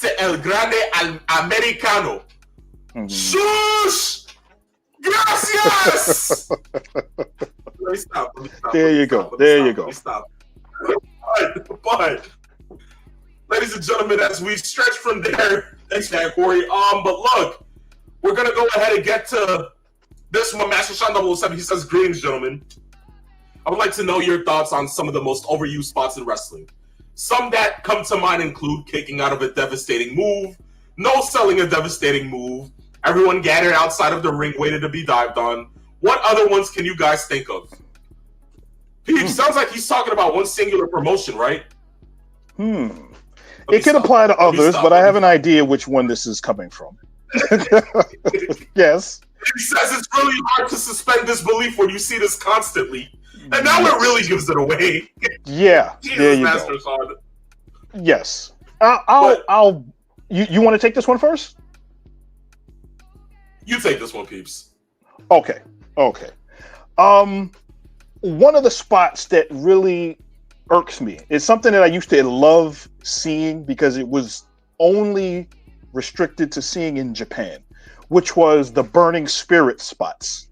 to El Grande Americano. Shush! Gracias! Let me stop. There you go. There you go. Stop. But, ladies and gentlemen, as we stretch from there, thanks, man, Corey. But look, we're gonna go ahead and get to this one. Master Sean 007. He says, "Greetings, gentlemen. I would like to know your thoughts on some of the most overused spots in wrestling. Some that come to mind include kicking out of a devastating move, no selling a devastating move, everyone gathered outside of the ring waited to be dived on. What other ones can you guys think of?" Pete, sounds like he's talking about one singular promotion, right? It could apply to others, but I have an idea which one this is coming from. Yes. He says it's really hard to suspend disbelief when you see this constantly. And now it really gives it away. Yeah. Jesus, There you Master go. Son. Yes. But- You want to take this one first? You take this one, peeps. Okay. One of the spots that really irks me is something that I used to love seeing because it was only restricted to seeing in Japan, which was the burning spirit spots,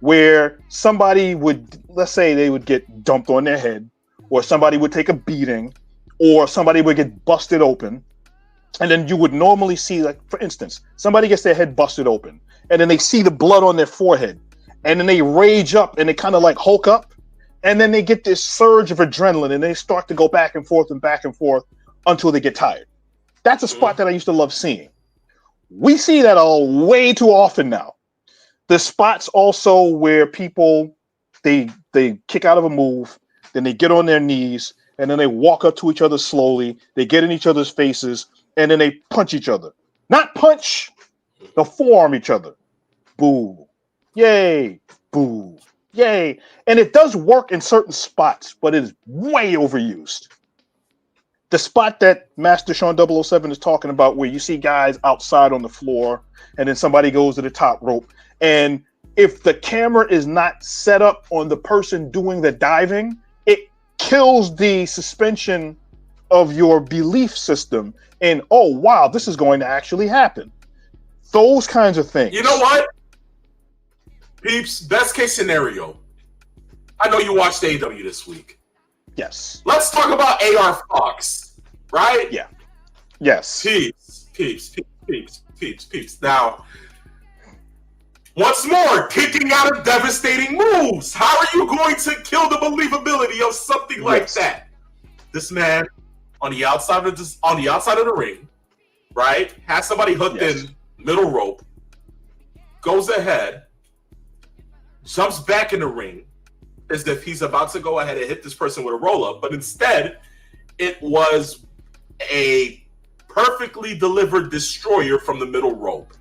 where somebody would, let's say they would get dumped on their head, or somebody would take a beating, or somebody would get busted open. And then you would normally see, like, for instance, somebody gets their head busted open, and then they see the blood on their forehead, and then they rage up and they kind of like hulk up, and then they get this surge of adrenaline and they start to go back and forth until they get tired. That's a spot that I used to love seeing. We see that way too often now. The spots also where people, they kick out of a move, then they get on their knees, and then they walk up to each other slowly, they get in each other's faces, and then they punch each other. Not punch, they'll forearm each other. Boo. Yay. Boo. Yay. And it does work in certain spots, but it is way overused. The spot that Master Sean 007 is talking about, where you see guys outside on the floor, and then somebody goes to the top rope. And if the camera is not set up on the person doing the diving, it kills the suspension of your belief system. And, oh, wow, this is going to actually happen. Those kinds of things. You know what? Peeps, best case scenario. I know you watched AEW this week. Yes. Let's talk about AR Fox, right? Yeah. Yes. Peeps. Now, once more, kicking out of devastating moves. How are you going to kill the believability of something like that? This man on the outside of the ring, right? Has somebody hooked in middle rope, goes ahead, jumps back in the ring as if he's about to go ahead and hit this person with a roll-up, but instead it was a perfectly delivered destroyer from the middle rope.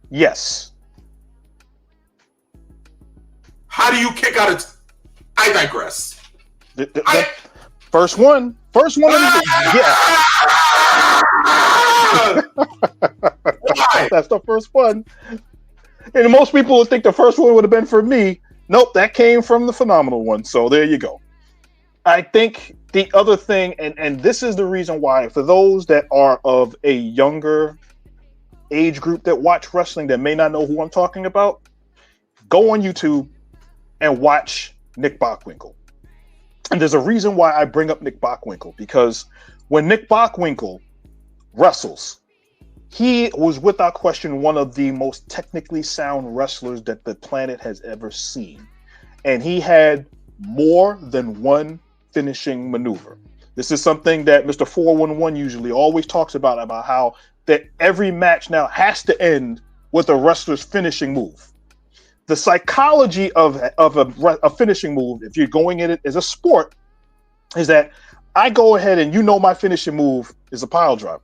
Yes. How do you kick out of... I digress. First one. Yeah. Why? That's the first one. And most people would think the first one would have been for me. Nope, that came from the phenomenal one. So there you go. I think the other thing, and this is the reason why, for those that are of a younger age group that watch wrestling that may not know who I'm talking about, go on YouTube and watch Nick Bockwinkel. And there's a reason why I bring up Nick Bockwinkel, because when Nick Bockwinkel wrestles, he was without question one of the most technically sound wrestlers that the planet has ever seen. And he had more than one finishing maneuver. This is something that Mr. 411 usually always talks about how that every match now has to end with a wrestler's finishing move. The psychology of a finishing move, if you're going in it as a sport, is that I go ahead and my finishing move is a pile driver.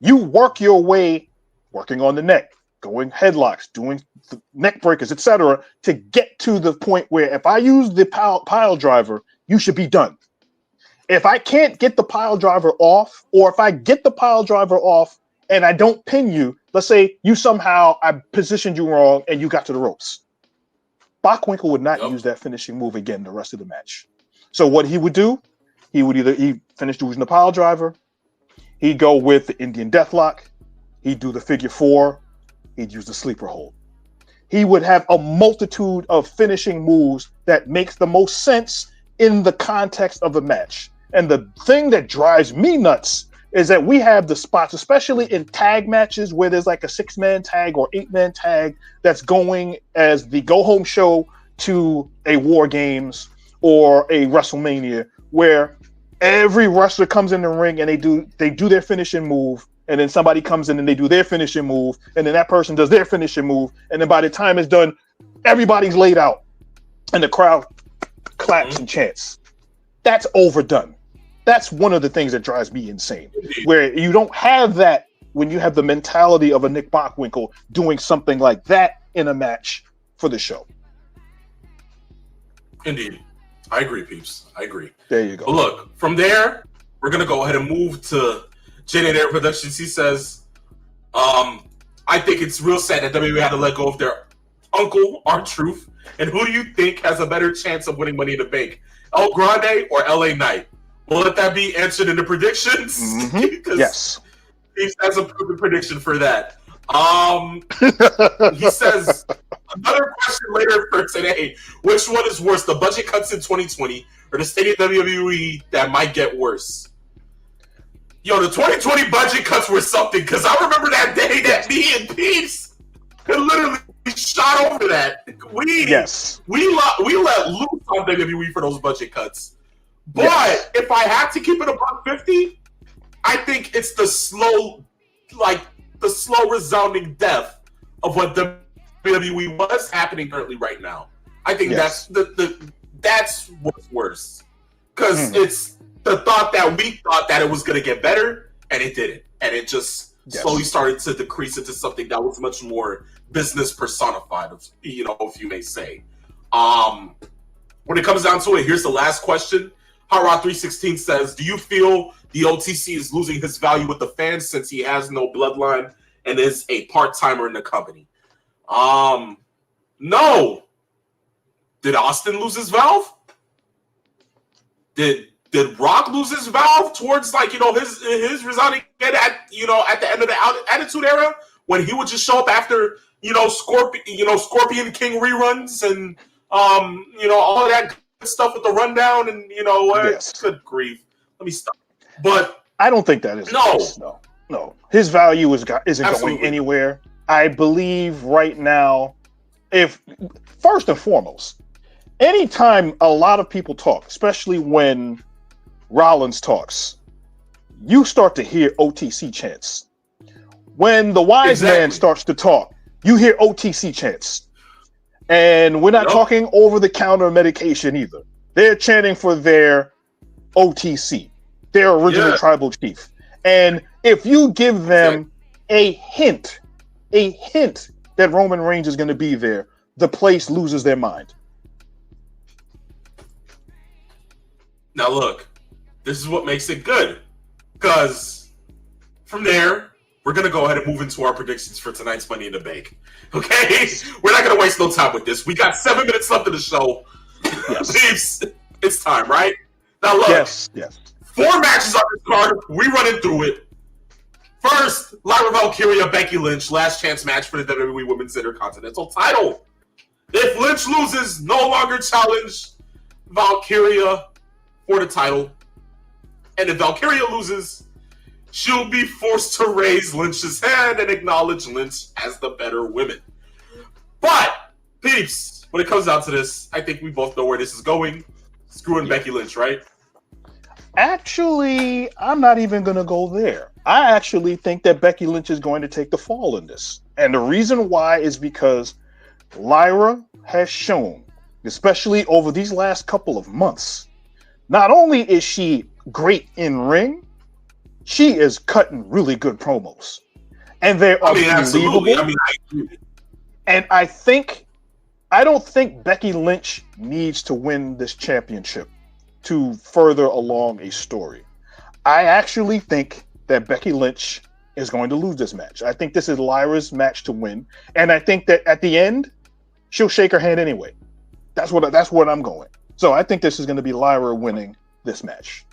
You work your way, working on the neck, going headlocks, doing neck breakers, etc., to get to the point where if I use the pile driver, you should be done. If I can't get the pile driver off, or if I get the pile driver off and I don't pin you, let's say I positioned you wrong and you got to the ropes. Bockwinkel would not use that finishing move again the rest of the match. So what he would do, he finish using the pile driver, he'd go with the Indian Deathlock, he'd do the figure four, he'd use the sleeper hold. He would have a multitude of finishing moves that makes the most sense in the context of the match. And the thing that drives me nuts is that we have the spots, especially in tag matches where there's like a 6-man tag or 8-man tag that's going as the go-home show to a War Games or a WrestleMania, where every wrestler comes in the ring and they do their finishing move, and then somebody comes in and they do their finishing move, and then that person does their finishing move, and then by the time it's done, everybody's laid out, and the crowd claps and chants. That's overdone. That's one of the things that drives me insane, where you don't have that when you have the mentality of a Nick Bockwinkel doing something like that in a match for the show. Indeed. I agree, peeps. I agree. There you go. But look, from there, we're going to go ahead and move to J&A Air Productions. He says, I think it's real sad that WWE had to let go of their uncle, R-Truth. And who do you think has a better chance of winning Money in the Bank? El Grande or LA Knight? Will let that be answered in the predictions? Mm-hmm. Yes. He has a perfect prediction for that. He says, another question later for today. Which one is worse, the budget cuts in 2020 or the state of WWE that might get worse? Yo, the 2020 budget cuts were something, because I remember that day that me and Peeps could literally shot over that. We let loose on WWE for those budget cuts. But if I had to keep it above 50, I think it's the slow resounding death of what WWE was happening currently right now. I think that's what's worse. Because it's the thought that we thought that it was going to get better, and it didn't. And it just slowly started to decrease into something that was much more business personified, if you may say. When it comes down to it, here's the last question. Hot Rod 316 says, do you feel the OTC is losing his value with the fans since he has no bloodline and is a part-timer in the company? No. Did Austin lose his valve? Did Rock lose his valve towards his resigning at the end of the Attitude Era when he would just show up after Scorpion King reruns and all of that good stuff with the rundown and good grief. Let me stop. But I don't think that is the case. No. His value isn't going anywhere. I believe right now, first and foremost, anytime a lot of people talk, especially when Rollins talks, you start to hear OTC chants. When the wise man starts to talk, you hear OTC chants. And we're not talking over-the-counter medication either. They're chanting for their OTC, their original tribal chief. And if you give them a hint that Roman Reigns is going to be there, the place loses their mind. Now look, this is what makes it good. Because from there, we're going to go ahead and move into our predictions for tonight's Money in the Bank. Okay? We're not going to waste no time with this. We got 7 minutes left of the show. Yes. It's time, right? Now look. Yes. 4 matches on this card. We running through it. First, Lyra Valkyria, Becky Lynch, last chance match for the WWE Women's Intercontinental title. If Lynch loses, no longer challenge Valkyria for the title. And if Valkyria loses, she'll be forced to raise Lynch's hand and acknowledge Lynch as the better woman. But, peeps, when it comes down to this, I think we both know where this is going. Screwing Becky Lynch, right? Actually, I'm not even going to go there. I actually think that Becky Lynch is going to take the fall in this. And the reason why is because Lyra has shown, especially over these last couple of months, not only is she great in ring, she is cutting really good promos. And they're unbelievable. I agree. And I don't think Becky Lynch needs to win this championship to further along a story. I actually think that Becky Lynch is going to lose this match. I think this is Lyra's match to win. And I think that at the end, she'll shake her hand anyway. That's what I'm going. So I think this is going to be Lyra winning this match.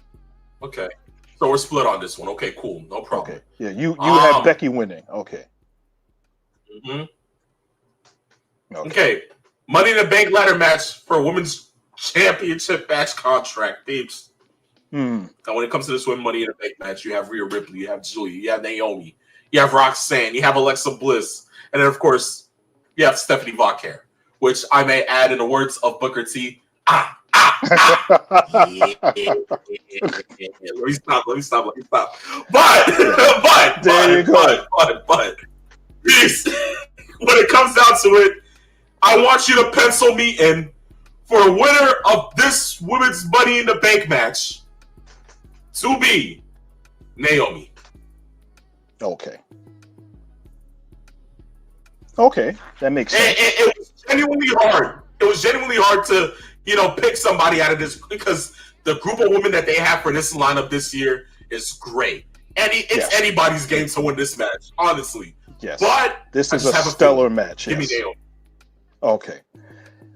Okay. So we're split on this one. Okay, cool. No problem. Okay. Yeah, you have Becky winning. Okay. Mm-hmm. Okay. Money in the Bank ladder match for a women's championship match contract, peeps. And when it comes to this women's Money in the Bank match, you have Rhea Ripley, you have Julia, you have Naomi, you have Roxanne, you have Alexa Bliss, and then, of course, you have Stephanie Vauquer, which I may add in the words of Booker T. Yeah. Let me stop. But, peace. When it comes down to it, I want you to pencil me in for a winner of this women's Money in the Bank match to be Naomi. Okay. Okay, that makes sense. It was genuinely hard. It was genuinely hard to, pick somebody out of this because the group of women that they have for this lineup this year is great. It's anybody's game to win this match, honestly. Yes. But this is a stellar match. Give me yes. Naomi. Okay.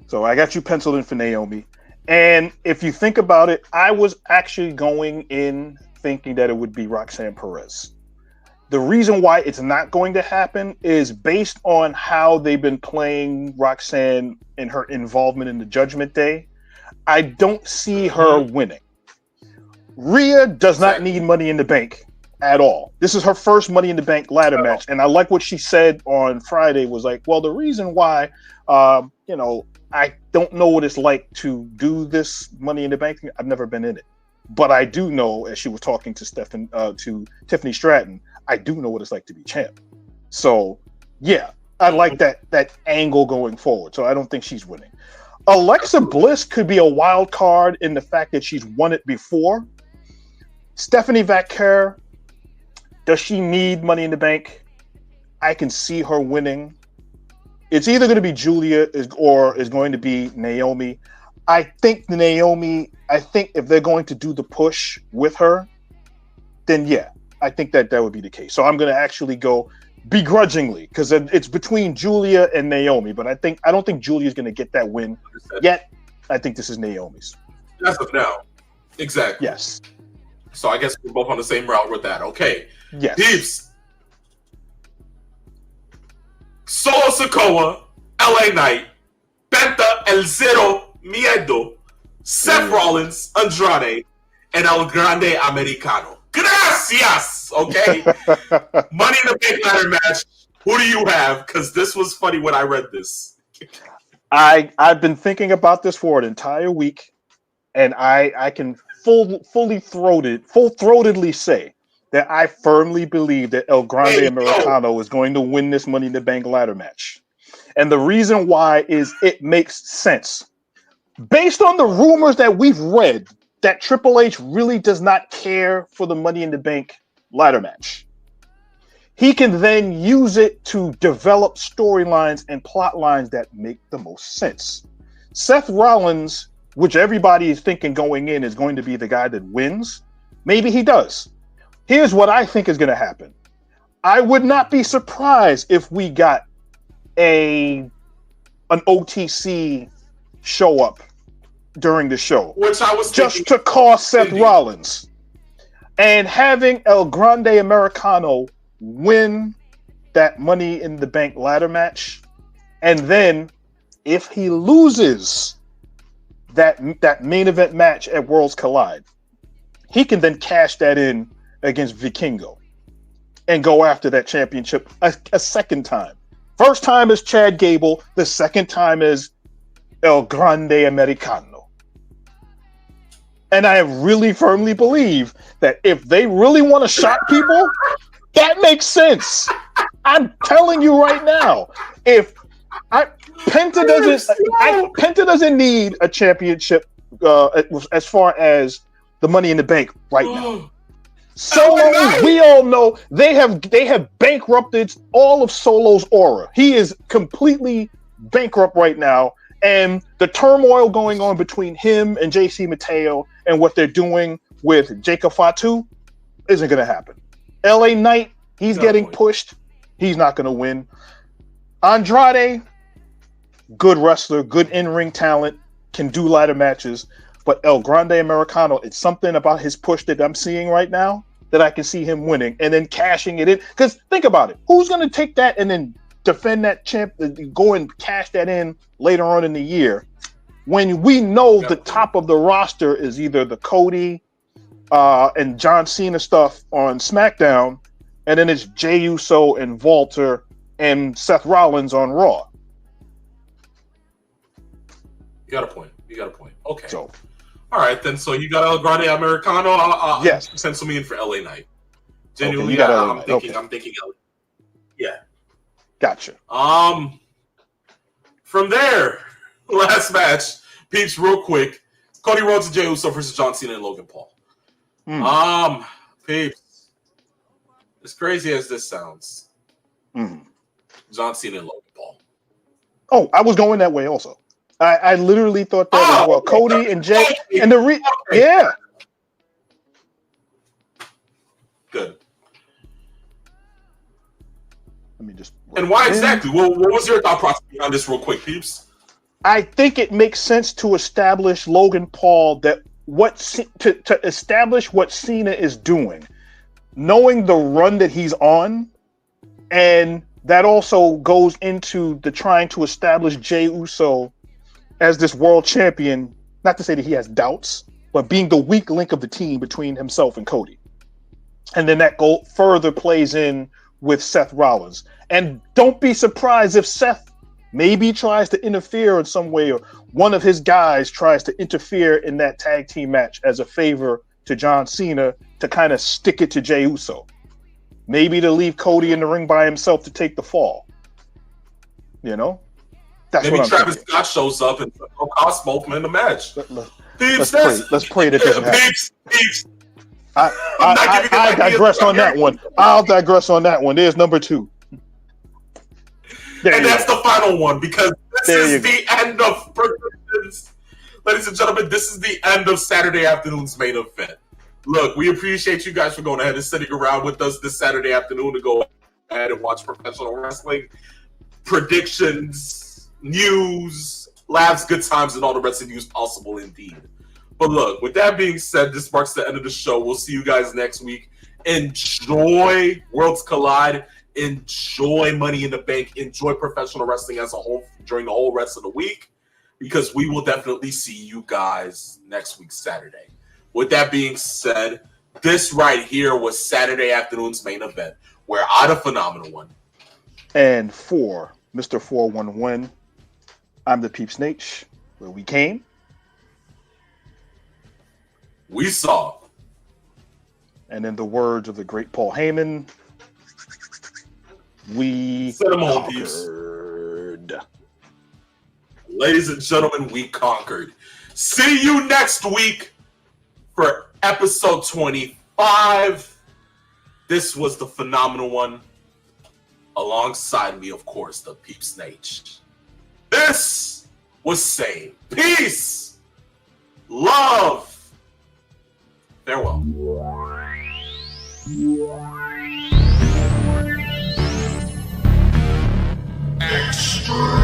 So I got you penciled in for Naomi. And if you think about it, I was actually going in thinking that it would be Roxanne Perez. The reason why it's not going to happen is based on how they've been playing Roxanne and her involvement in the Judgment Day. I don't see her winning. Rhea does not need Money in the Bank at all. This is her first Money in the Bank ladder match. And I like what she said on Friday was like, well, the reason why, I don't know what it's like to do this Money in the Bank thing. I've never been in it. But I do know, as she was talking to Tiffany Stratton, I do know what it's like to be champ. So, yeah, I like that angle going forward. So I don't think she's winning. Alexa Bliss could be a wild card in the fact that she's won it before. Stephanie Vaquer, does she need Money in the Bank? I can see her winning. It's either going to be Julia or is going to be Naomi. I think if they're going to do the push with her, then yeah, I think that would be the case. So I'm going to actually go begrudgingly because it's between Julia and Naomi, but I don't think Julia's going to get that win yet. I think this is Naomi's. That's of now. Exactly. Yes. So I guess we're both on the same route with that. Okay. Yes. Peeps. Solo Sikoa, LA Knight, Penta El Zero Miedo, Seth Rollins, Andrade, and El Grande Americano. Gracias! Okay? Money in the Bank ladder match. Who do you have? Because this was funny when I read this. I've been thinking about this for an entire week, and I can full-throatedly say that I firmly believe that El Grande Americano is going to win this Money in the Bank ladder match. And the reason why is it makes sense. Based on the rumors that we've read, that Triple H really does not care for the Money in the Bank ladder match. He can then use it to develop storylines and plot lines that make the most sense. Seth Rollins, which everybody is thinking going in is going to be the guy that wins, maybe he does. Here's what I think is going to happen. I would not be surprised if we got an OTC show up during the show, which I was just to cost Seth Rollins, and having El Grande Americano win that Money in the Bank ladder match, and then if he loses that main event match at Worlds Collide, he can then cash that in against Vikingo and go after that championship a second time. First time is Chad Gable. The second time is El Grande Americano. And I really firmly believe that if they really want to shock people, that makes sense. I'm telling you right now, Penta doesn't need a championship as far as the Money in the Bank right now. Solo, we all know they have bankrupted all of Solo's aura. He is completely bankrupt right now, and the turmoil going on between him and JC Mateo and what they're doing with Jacob Fatu isn't going to happen. LA Knight, he's getting pushed. He's not going to win. Andrade, good wrestler, good in-ring talent, can do ladder matches. But El Grande Americano, it's something about his push that I'm seeing right now that I can see him winning and then cashing it in. Because think about it. Who's going to take that and then defend that champ, go and cash that in later on in the year when we know the top of the roster is either the Cody and John Cena stuff on SmackDown, and then it's Jey Uso and Walter and Seth Rollins on Raw. You got a point. Okay. So, all right, then. So you got El Grande Americano. Yes. Pencil me in for LA Knight. Genuinely, okay, I'm thinking LA. Yeah. Gotcha. From there, last match, peeps, real quick. Cody Rhodes and Jey Uso versus John Cena and Logan Paul. Peeps. As crazy as this sounds, Mhm. John Cena and Logan Paul. Oh, I was going that way also. I literally thought that as well. Okay. Cody and Jay. Okay. And yeah. Good. Let me just. And why exactly? What was your thought process behind this real quick, peeps? I think it makes sense to establish Logan Paul to establish what Cena is doing, knowing the run that he's on, and that also goes into the trying to establish Jey Uso as this world champion. Not to say that he has doubts, but being the weak link of the team between himself and Cody, and then that further plays in with Seth Rollins. And don't be surprised if Seth maybe tries to interfere in some way, or one of his guys tries to interfere in that tag team match as a favor to John Cena to kind of stick it to Jey Uso. Maybe to leave Cody in the ring by himself to take the fall. You know? That's maybe what I'm Travis thinking. Scott shows up and cost both men in the match. Let's pray that doesn't happen. Peeps. I digress on that one. I'll digress on that one. There's number 2. And that's the final one, because this is the end of predictions. Ladies and gentlemen, this is the end of Saturday afternoon's main event. Look, we appreciate you guys for going ahead and sitting around with us this Saturday afternoon to go ahead and watch professional wrestling. Predictions, news, laughs, good times, and all the rest of news possible indeed. But look, with that being said, this marks the end of the show. We'll see you guys next week. Enjoy Worlds Collide. Enjoy Money in the Bank. Enjoy professional wrestling as a whole during the whole rest of the week, because we will definitely see you guys next week, Saturday. With that being said, this right here was Saturday afternoon's main event, where I, the Phenomenal One, and for Mr. 411, I'm the Peeps Nate, where we came, we saw, and in the words of the great Paul Heyman, we conquered. Ladies and gentlemen, we conquered. See you next week for episode 25. This was the Phenomenal One. Alongside me, of course, the Peeps Nate. This was Sane. Peace, love, farewell. Extreme.